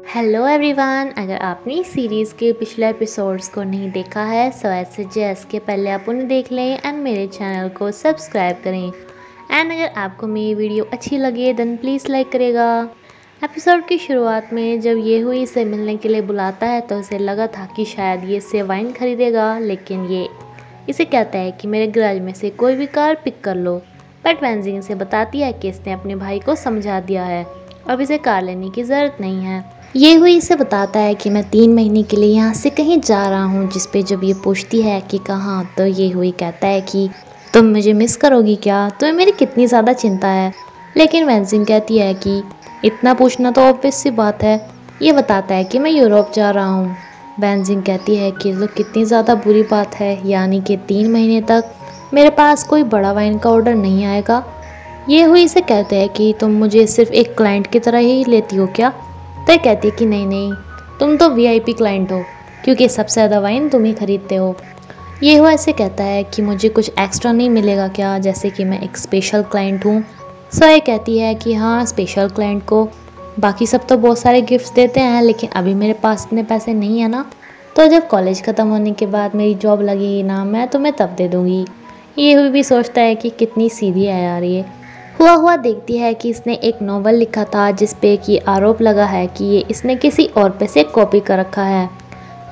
Hello everyone, अगर आपने इस सीरीज़ के पिछले एपिसोड्स को नहीं देखा है सो आई सजेस्ट के पहले आप उन्हें देख लें एंड मेरे चैनल को सब्सक्राइब करें। एंड अगर आपको मेरी वीडियो अच्छी लगे देन प्लीज़ लाइक करेगा। एपिसोड की शुरुआत में जब ये हुई इसे मिलने के लिए बुलाता है तो उसे लगा था कि शायद ये इससे वाइन खरीदेगा, लेकिन ये इसे कहता है कि मेरे गैराज में से कोई भी कार पिक कर लो। बट वेंजिंग इसे बताती है कि इसने अपने भाई को समझा दिया है, अब इसे कार लेने की ज़रूरत नहीं है। ये हुई इसे बताता है कि मैं 3 महीने के लिए यहाँ से कहीं जा रहा हूँ, जिस पे जब ये पूछती है कि कहाँ, तो ये हुई कहता है कि तुम मुझे मिस करोगी क्या, तुम्हें मेरी कितनी ज़्यादा चिंता है। लेकिन वेंजिंग कहती है कि इतना पूछना तो ऑब्वियस सी बात है। ये बताता है कि मैं यूरोप जा रहा हूँ। वेंजिंग कहती है कि तो कितनी ज़्यादा बुरी बात है, यानी कि 3 महीने तक मेरे पास कोई बड़ा वाइन का ऑर्डर नहीं आएगा। ये हुई इसे कहते हैं कि तुम मुझे सिर्फ एक क्लाइंट की तरह ही लेती हो क्या। तो कहती है कि नहीं नहीं, तुम तो वीआईपी क्लाइंट हो, क्योंकि सबसे ज़्यादा वाइन तुम ही खरीदते हो। ये हुआ ऐसे कहता है कि मुझे कुछ एक्स्ट्रा नहीं मिलेगा क्या, जैसे कि मैं एक स्पेशल क्लाइंट हूँ। सो ये कहती है कि हाँ, स्पेशल क्लाइंट को बाकी सब तो बहुत सारे गिफ्ट्स देते हैं, लेकिन अभी मेरे पास इतने पैसे नहीं है ना, तो जब कॉलेज ख़त्म होने के बाद मेरी जॉब लगेगी ना, मैं तुम्हें तब दे दूँगी। ये हुई भी सोचता है कि कितनी सीधी है यार ये। हुआ देखती है कि इसने एक नॉवल लिखा था जिस पे कि आरोप लगा है कि ये इसने किसी और पे से कॉपी कर रखा है।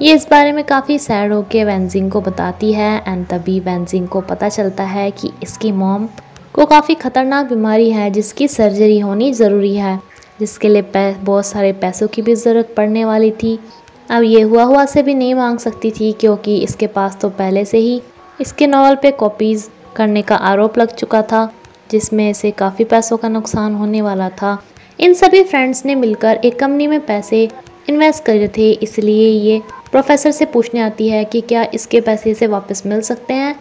ये इस बारे में काफ़ी सैड होकर वेंजिंग को बताती है एंड तभी वेंजिंग को पता चलता है कि इसकी मॉम को काफ़ी ख़तरनाक बीमारी है जिसकी सर्जरी होनी ज़रूरी है, जिसके लिए बहुत सारे पैसों की भी ज़रूरत पड़ने वाली थी। अब ये हुआ से भी नहीं मांग सकती थी, क्योंकि इसके पास तो पहले से ही इसके नॉवल पे कॉपीज़ करने का आरोप लग चुका था, जिसमें से काफ़ी पैसों का नुकसान होने वाला था। इन सभी फ्रेंड्स ने मिलकर एक कंपनी में पैसे इन्वेस्ट करे थे, इसलिए ये प्रोफेसर से पूछने आती है कि क्या इसके पैसे इसे वापस मिल सकते हैं।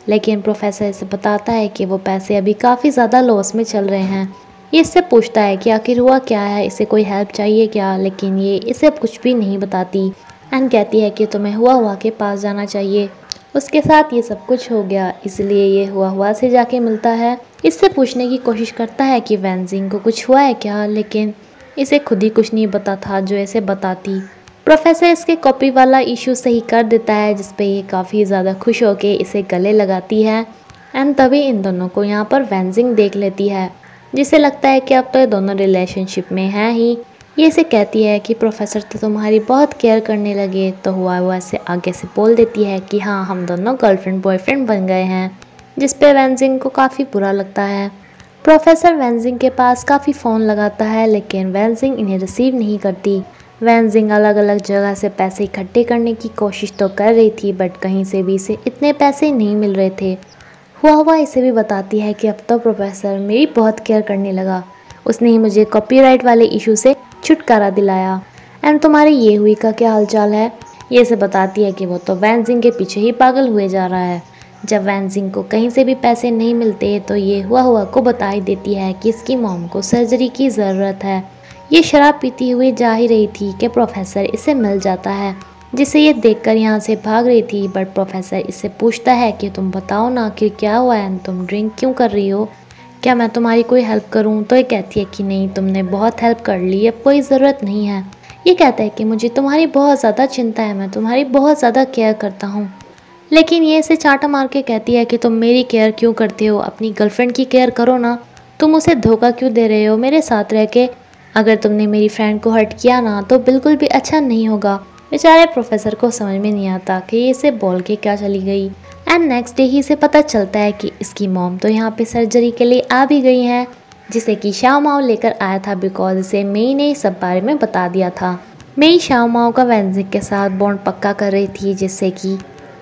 लेकिन प्रोफेसर इसे बताता है कि वो पैसे अभी काफ़ी ज़्यादा लॉस में चल रहे हैं। ये इससे पूछता है कि आखिर हुआ क्या है, इसे कोई हेल्प चाहिए क्या, लेकिन ये इसे अब कुछ भी नहीं बताती एंड कहती है कि तुम्हें हुआ के पास जाना चाहिए। उसके साथ ये सब कुछ हो गया, इसलिए ये हुआ से जाके मिलता है। इससे पूछने की कोशिश करता है कि वेंजिंग को कुछ हुआ है क्या, लेकिन इसे खुद ही कुछ नहीं पता था जो इसे बताती। प्रोफेसर इसके कॉपी वाला इशू सही कर देता है, जिस पे ये काफ़ी ज़्यादा खुश होके इसे गले लगाती है एंड तभी इन दोनों को यहाँ पर वेंजिंग देख लेती है, जिसे लगता है कि अब तो ये दोनों रिलेशनशिप में हैं ही। ये इसे कहती है कि प्रोफेसर तो तुम्हारी बहुत केयर करने लगे, तो हुआ से आगे से बोल देती है कि हाँ, हम दोनों गर्लफ्रेंड बॉयफ्रेंड बन गए हैं, जिस पे वेंजिंग को काफ़ी बुरा लगता है। प्रोफेसर वेंजिंग के पास काफ़ी फ़ोन लगाता है, लेकिन वेंजिंग इन्हें रिसीव नहीं करती। वेंजिंग अलग अलग जगह से पैसे इकट्ठे करने की कोशिश तो कर रही थी, बट कहीं से भी इसे इतने पैसे नहीं मिल रहे थे। हुआ इसे भी बताती है कि अब तो प्रोफेसर मेरी बहुत केयर करने लगा, उसने ही मुझे कॉपीराइट वाले इशू से छुटकारा दिलाया। एंड तुम्हारे ये हुई का क्या हालचाल है। ये इसे बताती है कि वो तो वेंजिंग के पीछे ही पागल हुए जा रहा है। जब वेंजिंग को कहीं से भी पैसे नहीं मिलते तो ये हुआ को बता ही देती है कि इसकी मॉम को सर्जरी की ज़रूरत है। ये शराब पीती हुई जा ही रही थी कि प्रोफेसर इसे मिल जाता है, जिसे ये देखकर यहाँ से भाग रही थी। बट प्रोफेसर इससे पूछता है कि तुम बताओ ना कि क्या हुआ है, तुम ड्रिंक क्यों कर रही हो, क्या मैं तुम्हारी कोई हेल्प करूं। तो ये कहती है कि नहीं, तुमने बहुत हेल्प कर ली, अब कोई ज़रूरत नहीं है। ये कहता है कि मुझे तुम्हारी बहुत ज़्यादा चिंता है, मैं तुम्हारी बहुत ज़्यादा केयर करता हूँ। लेकिन ये इसे चांटा मार के कहती है कि तुम मेरी केयर क्यों करते हो, अपनी गर्लफ्रेंड की केयर करो ना, तुम उसे धोखा क्यों दे रहे हो मेरे साथ रह के। अगर तुमने मेरी फ्रेंड को हर्ट किया ना तो बिल्कुल भी अच्छा नहीं होगा। बेचारे प्रोफेसर को समझ में नहीं आता कि ये इसे बोल के क्या चली गई। एंड नेक्स्ट डे ही इसे पता चलता है कि इसकी मॉम तो यहाँ पे सर्जरी के लिए आ भी गई हैं, जिसे कि शाओ माओ लेकर आया था, बिकॉज इसे मेई ने सब बारे में बता दिया था। मेई शाओ माओ का वेंजिंग के साथ बॉन्ड पक्का कर रही थी, जिससे कि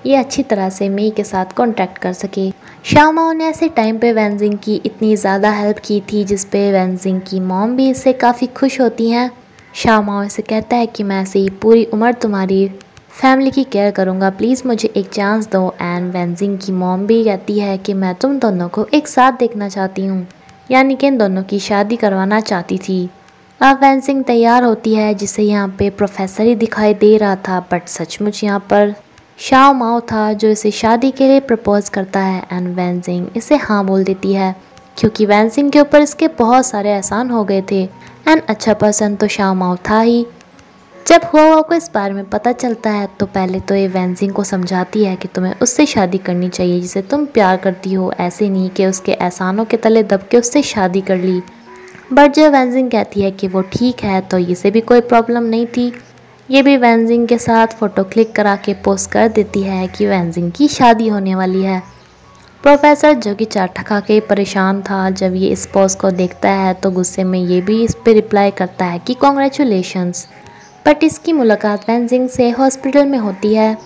ये अच्छी तरह से मेई के साथ कांटेक्ट कर सके। शाओ माओ ने ऐसे टाइम पे वेंजिंग की इतनी ज़्यादा हेल्प की थी, जिस पे वेंजिंग की मॉम भी इससे काफ़ी खुश होती हैं। शाओ माओ से कहता है कि मैं ऐसे ही पूरी उम्र तुम्हारी फैमिली की केयर करूँगा, प्लीज़ मुझे एक चांस दो। एंड वेंजिंग की मॉम भी कहती है कि मैं तुम दोनों को एक साथ देखना चाहती हूँ, यानी कि इन दोनों की शादी करवाना चाहती थी। अब वेंजिंग तैयार होती है, जिसे यहाँ पे प्रोफेसर ही दिखाई दे रहा था, बट सचमुच यहाँ पर शाओ माओ था जो इसे शादी के लिए प्रपोज करता है। एंड वेंजिंग इसे हाँ बोल देती है, क्योंकि वेंजिंग के ऊपर इसके बहुत सारे एहसान हो गए थे एंड अच्छा पर्सन तो शाओ माओ था ही। जब हुआ को इस बारे में पता चलता है तो पहले तो ये वैनजिंग को समझाती है कि तुम्हें उससे शादी करनी चाहिए जिसे तुम प्यार करती हो, ऐसे नहीं कि उसके एहसानों के तले दब के उससे शादी कर ली। बट जब वैनजिंग कहती है कि वो ठीक है तो इसे भी कोई प्रॉब्लम नहीं थी। ये भी वैनजिंग के साथ फ़ोटो क्लिक करा के पोस्ट कर देती है कि वैनजिंग की शादी होने वाली है। प्रोफेसर जो कि चाटा खा के परेशान था, जब ये इस पोस्ट को देखता है तो गुस्से में ये भी इस पर रिप्लाई करता है कि कॉन्ग्रेचुलेशंस। बट इसकी मुलाकात वैनजिंग से हॉस्पिटल में होती है।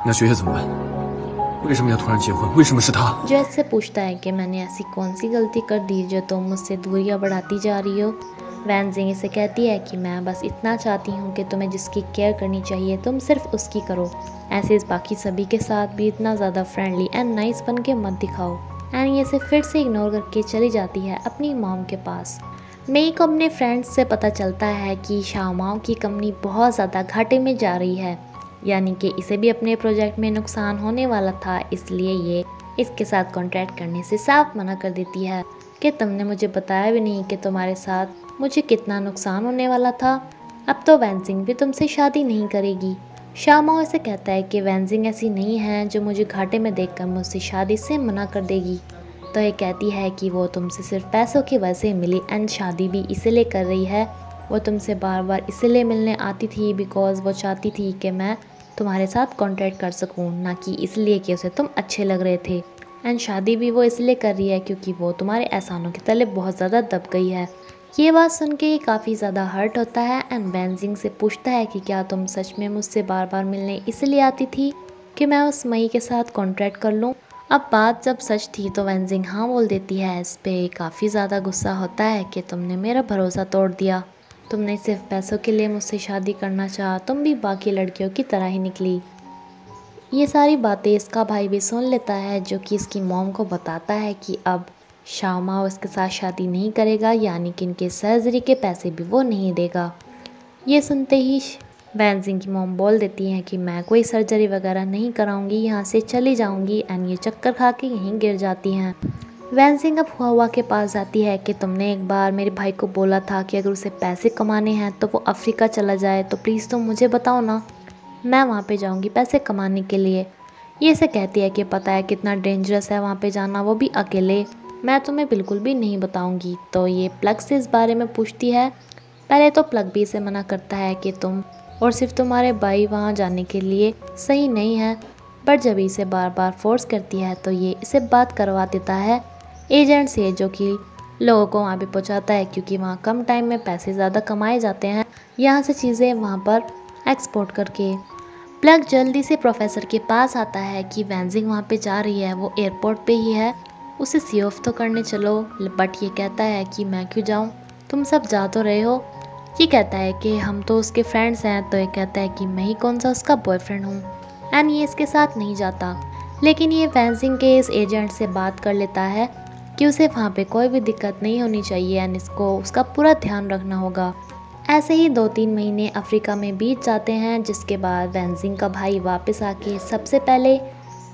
那学业怎么办？为什么要突然结婚？为什么是他？ जो इससे पूछता है कि मैंने ऐसी कौन सी गलती कर दी जो तुम मुझसे दूरियां बढ़ाती जा रही हो। वैनजिंग इसे कहती है कि मैं बस इतना चाहती हूँ कि तुम्हें जिसकी केयर करनी चाहिए तुम सिर्फ उसकी करो, ऐसे इस बाकी सभी के साथ भी इतना ज़्यादा फ्रेंडली एंड नाइस बन के मत दिखाओ। एंड ये इसे फिर से इग्नोर करके चली जाती है अपनी मॉम के पास। मई को अपने फ्रेंड्स से पता चलता है कि शाओमाओ की कंपनी बहुत ज़्यादा घाटे में जा रही है, यानी कि इसे भी अपने प्रोजेक्ट में नुकसान होने वाला था, इसलिए ये इसके साथ कॉन्ट्रैक्ट करने से साफ मना कर देती है कि तुमने मुझे बताया भी नहीं कि तुम्हारे साथ मुझे कितना नुकसान होने वाला था। अब तो वैनजिंग भी तुमसे शादी नहीं करेगी। शाओमाओ इसे कहता है कि वैनजिंग ऐसी नहीं है जो मुझे घाटे में देखकर मुझसे शादी से मना कर देगी। तो ये कहती है कि वो तुमसे सिर्फ पैसों की वजह से मिली एंड शादी भी इसीलिए कर रही है। वो तुमसे बार बार इसीलिए मिलने आती थी बिकॉज वो चाहती थी कि मैं तुम्हारे साथ कॉन्टैक्ट कर सकूं, ना कि इसलिए कि उसे तुम अच्छे लग रहे थे। एंड शादी भी वो इसलिए कर रही है क्योंकि वो तुम्हारे एहसानों के तले बहुत ज़्यादा दब गई है। ये बात सुन के काफ़ी ज़्यादा हर्ट होता है एंड वैनजिंग से पूछता है कि क्या तुम सच में मुझसे बार बार मिलने इसलिए आती थी कि मैं उस मई के साथ कॉन्ट्रैक्ट कर लूँ। अब बात जब सच थी तो वैनजिंग हाँ बोल देती है। इस पे काफ़ी ज़्यादा गुस्सा होता है कि तुमने मेरा भरोसा तोड़ दिया, तुमने सिर्फ पैसों के लिए मुझसे शादी करना चाहा, तुम भी बाकी लड़कियों की तरह ही निकली। ये सारी बातें इसका भाई भी सुन लेता है, जो कि इसकी मॉम को बताता है कि अब शाओमाओ इसके साथ शादी नहीं करेगा, यानी कि इनके सर्जरी के पैसे भी वो नहीं देगा। ये सुनते ही वैनजिंग की मॉम बोल देती हैं कि मैं कोई सर्जरी वगैरह नहीं कराऊंगी, यहाँ से चली जाऊंगी। एंड ये चक्कर खा के यहीं गिर जाती हैं। वैनजिंग अब हुआ के पास जाती है कि तुमने एक बार मेरे भाई को बोला था कि अगर उसे पैसे कमाने हैं तो वो अफ्रीका चला जाए, तो प्लीज़ तुम मुझे बताओ ना, मैं वहाँ पे जाऊँगी पैसे कमाने के लिए। ये से कहती है कि पता है कितना डेंजरस है वहाँ पे जाना, वो भी अकेले, मैं तुम्हें बिल्कुल भी नहीं बताऊँगी। तो ये प्लग से इस बारे में पूछती है। पहले तो प्लग भी इसे मना करता है कि तुम और सिर्फ तुम्हारे भाई वहाँ जाने के लिए सही नहीं है। बट जब इसे बार बार फोर्स करती है तो ये इसे बात करवा देता है एजेंट से, जो कि लोगों को वहाँ पे पहुँचाता है क्योंकि वहाँ कम टाइम में पैसे ज़्यादा कमाए जाते हैं यहाँ से चीज़ें वहाँ पर एक्सपोर्ट करके। प्लग जल्दी से प्रोफेसर के पास आता है कि वैनजिंग वहाँ पे जा रही है, वो एयरपोर्ट पे ही है, उसे सी ऑफ तो करने चलो। बट ये कहता है कि मैं क्यों जाऊँ, तुम सब जा तो रहे हो। ये कहता है कि हम तो उसके फ्रेंड्स हैं। तो ये कहता है कि मैं ही कौन सा उसका बॉयफ्रेंड हूँ, एंड ये इसके साथ नहीं जाता। लेकिन ये वैनजिंग के इस एजेंट से बात कर लेता है कि उसे वहाँ पे कोई भी दिक्कत नहीं होनी चाहिए एंड इसको उसका पूरा ध्यान रखना होगा। ऐसे ही 2-3 महीने अफ्रीका में बीत जाते हैं, जिसके बाद वैनजिंग का भाई वापस आके सबसे पहले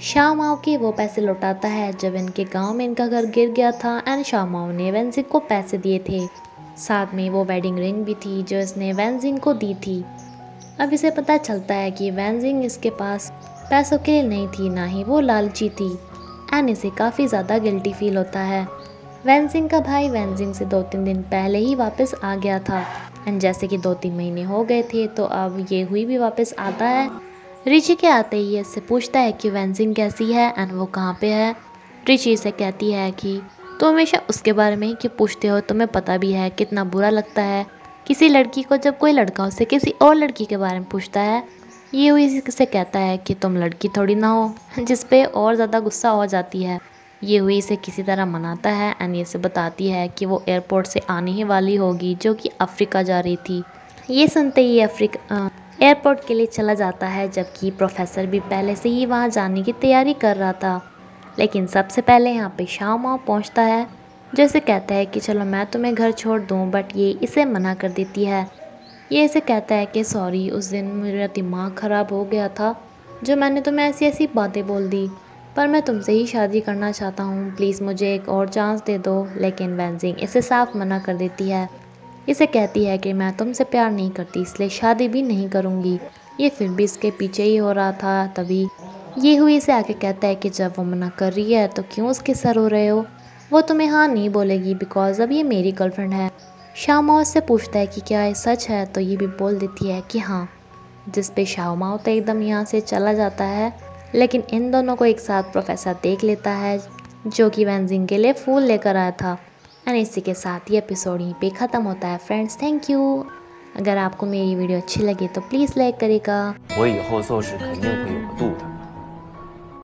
शाओमाओ के वो पैसे लौटाता है जब इनके गांव में इनका घर गिर गया था। एंड शाओमाओ ने वैनजिंग को पैसे दिए थे, साथ में वो वेडिंग रिंग भी थी जो इसने वैनजिंग को दी थी। अब इसे पता चलता है कि वैनजिंग इसके पास पैसों के लिए नहीं थी, ना ही वो लालची थी। एंड इसे काफ़ी ज़्यादा गिल्टी फील होता है। वैनजिंग का भाई वैनजिंग से 2-3 दिन पहले ही वापस आ गया था एंड जैसे कि 2-3 महीने हो गए थे तो अब ये हुई भी वापस आता है। रिची के आते ही इससे पूछता है कि वैनजिंग कैसी है एंड वो कहाँ पे है। रिची से कहती है कि तो हमेशा उसके बारे में ही क्यों पूछते हो, तुम्हें पता भी है कितना बुरा लगता है किसी लड़की को जब कोई लड़का उससे किसी और लड़की के बारे में पूछता है। ये हुई से कहता है कि तुम लड़की थोड़ी ना हो, जिस पे और ज़्यादा गुस्सा हो जाती है। ये हुई इसे किसी तरह मनाता है एंड ये से बताती है कि वो एयरपोर्ट से आने ही वाली होगी, जो कि अफ्रीका जा रही थी। ये सुनते ही अफ्रीका एयरपोर्ट के लिए चला जाता है, जबकि प्रोफेसर भी पहले से ही वहाँ जाने की तैयारी कर रहा था। लेकिन सबसे पहले यहाँ पे शाओमाओ पहुँचता है, जो इसे कहता है कि चलो मैं तुम्हें घर छोड़ दूँ, बट ये इसे मना कर देती है। ये इसे कहता है कि सॉरी, उस दिन मेरा दिमाग ख़राब हो गया था जो मैंने तुम्हें ऐसी ऐसी बातें बोल दी, पर मैं तुमसे ही शादी करना चाहता हूँ, प्लीज़ मुझे एक और चांस दे दो। लेकिन वैनजिंग इसे साफ मना कर देती है। इसे कहती है कि मैं तुमसे प्यार नहीं करती इसलिए शादी भी नहीं करूँगी। ये फिर भी इसके पीछे ही हो रहा था। तभी ये हुई इसे आके कहता है कि जब वो मना कर रही है तो क्यों उसके सर हो रहे हो, वो तुम्हें हाँ नहीं बोलेगी बिकॉज अब ये मेरी गर्लफ्रेंड है। शाओमाओ उससे पूछता है कि क्या ये सच है, तो ये भी बोल देती है कि हाँ, जिस पे शाओमाओ तो एकदम यहाँ से चला जाता है। लेकिन इन दोनों को एक साथ प्रोफेसर देख लेता है जो कि वैनजिंग के लिए फूल लेकर आया था। एंड इसी के साथ ये एपिसोड यहीं पे ख़त्म होता है फ्रेंड्स। Thank you. अगर आपको मेरी वीडियो अच्छी लगी तो प्लीज़ लाइक करेगा।我以后做事肯定会有个度的。